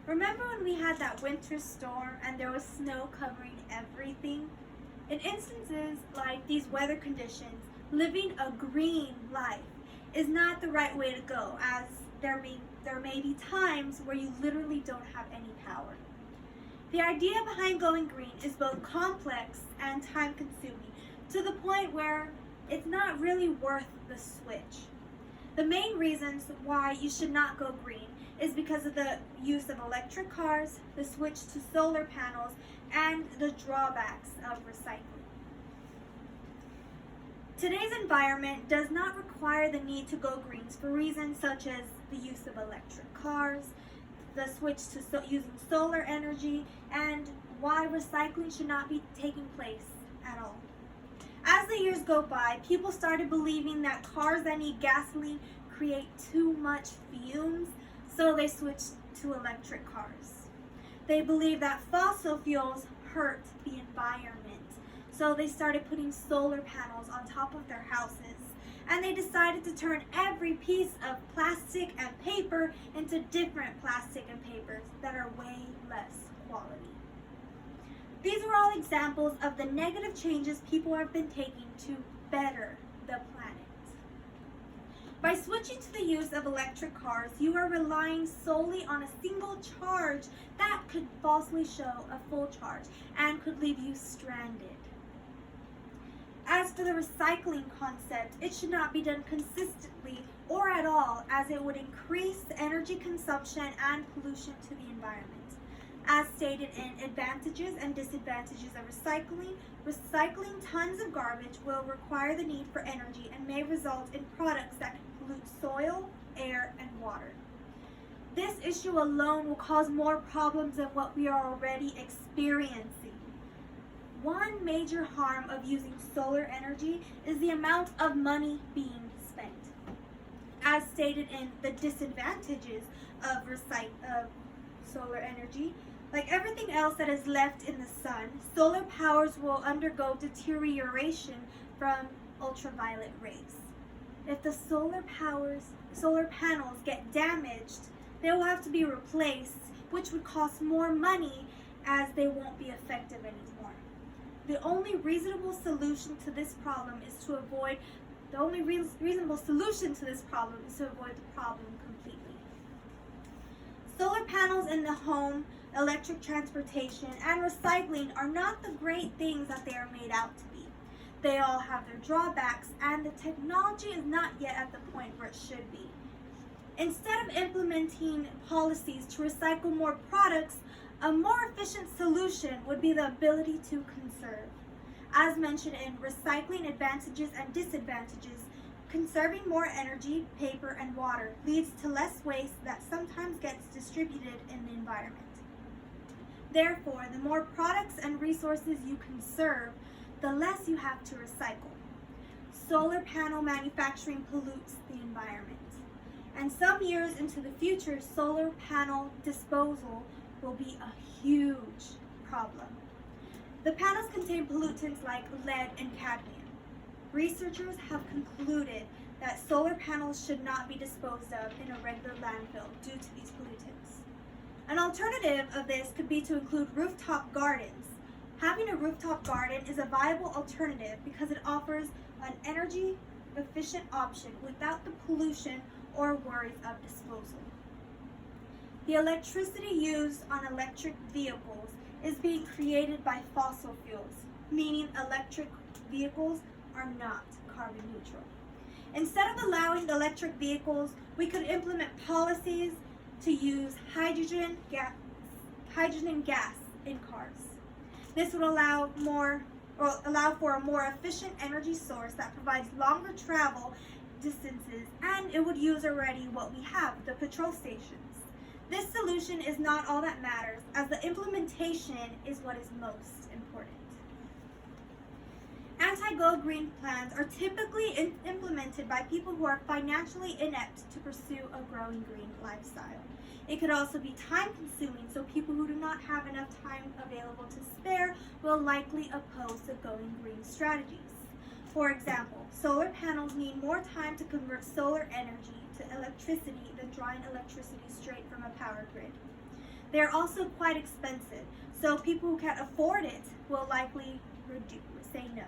Remember when we had that winter storm and there was snow covering everything? In instances like these weather conditions, living a green life is not the right way to go, as there may be times where you literally don't have any power. The idea behind going green is both complex and time consuming, to the point where it's not really worth the switch. The main reasons why you should not go green is because of the use of electric cars, the switch to solar panels, and the drawbacks of recycling. Today's environment does not require the need to go green for reasons such as the use of electric cars, the switch to using solar energy, and why recycling should not be taking place at all. As the years go by, people started believing that cars that need gasoline create too much fumes, so they switched to electric cars. They believe that fossil fuels hurt the environment, so they started putting solar panels on top of their houses, and they decided to turn every piece of plastic and paper into different plastic and papers that are way less quality. These are all examples of the negative changes people have been taking to better the planet. By switching to the use of electric cars, you are relying solely on a single charge that could falsely show a full charge and could leave you stranded. As for the recycling concept, it should not be done consistently or at all, as it would increase energy consumption and pollution to the environment. As stated in Advantages and Disadvantages of recycling tons of garbage will require the need for energy and may result in products that can pollute soil, air, and water. This issue alone will cause more problems than what we are already experiencing. One major harm of using solar energy is the amount of money being spent. As stated in the disadvantages of solar energy, like everything else that is left in the sun, solar powers will undergo deterioration from ultraviolet rays. If the solar panels get damaged, they will have to be replaced, which would cost more money as they won't be effective anymore. The only reasonable solution to this problem is to avoid the problem completely. Solar panels in the home, electric transportation, and recycling are not the great things that they are made out to be. They all have their drawbacks, and the technology is not yet at the point where it should be. Instead of implementing policies to recycle more products, a more efficient solution would be the ability to conserve. As mentioned in Recycling Advantages and Disadvantages, conserving more energy, paper, and water leads to less waste that sometimes gets distributed in the environment. Therefore, the more products and resources you conserve, the less you have to recycle. Solar panel manufacturing pollutes the environment. And some years into the future, solar panel disposal will be a huge problem. The panels contain pollutants like lead and cadmium. Researchers have concluded that solar panels should not be disposed of in a regular landfill due to these pollutants. An alternative of this could be to include rooftop gardens. Having a rooftop garden is a viable alternative because it offers an energy efficient option without the pollution or worries of disposal. The electricity used on electric vehicles is being created by fossil fuels, meaning electric vehicles are not carbon neutral. Instead of allowing electric vehicles, we could implement policies to use hydrogen gas in cars. This would allow for a more efficient energy source that provides longer travel distances, and it would use already what we have, the petrol stations. This solution is not all that matters, as the implementation is what is most important. Anti-Go Green plans are typically implemented by people who are financially inept to pursue a growing green lifestyle. It could also be time-consuming, so people who do not have enough time available to spare will likely oppose the going green strategies. For example, solar panels need more time to convert solar energy to electricity than drawing electricity straight from a power grid. They're also quite expensive, so people who can't afford it will likely say no.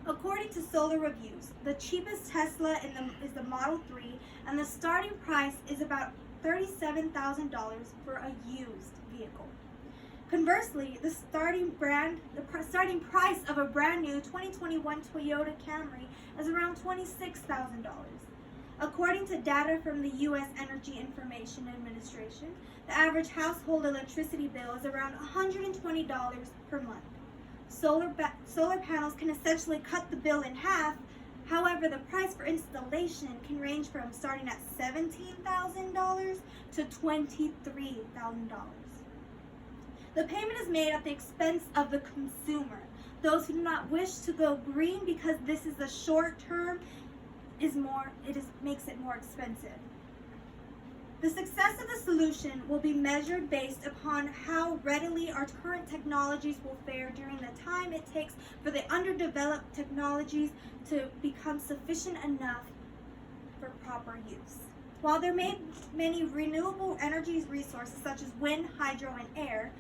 According to Solar Reviews, the cheapest Tesla is the Model 3, and the starting price is about $37,000 for a used vehicle. Conversely, the starting price of a brand new 2021 Toyota Camry is around $26,000. According to data from the U.S. Energy Information Administration, the average household electricity bill is around $120 per month. Solar panels can essentially cut the bill in half. However, the price for installation can range from starting at $17,000 to $23,000. The payment is made at the expense of the consumer. Those who do not wish to go green because this is a short term makes it more expensive. The success of the solution will be measured based upon how readily our current technologies will fare during the time it takes for the underdeveloped technologies to become sufficient enough for proper use. While there may be many renewable energy resources such as wind, hydro, and air,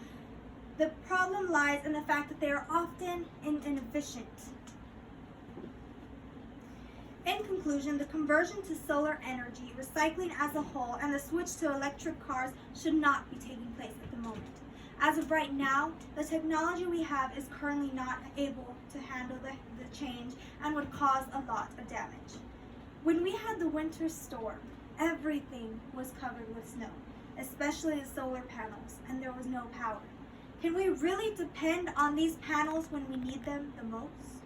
the problem lies in the fact that they are often inefficient. In conclusion, the conversion to solar energy, recycling as a whole, and the switch to electric cars should not be taking place at the moment. As of right now, the technology we have is currently not able to handle the change and would cause a lot of damage. When we had the winter storm, everything was covered with snow, especially the solar panels, and there was no power. Can we really depend on these panels when we need them the most?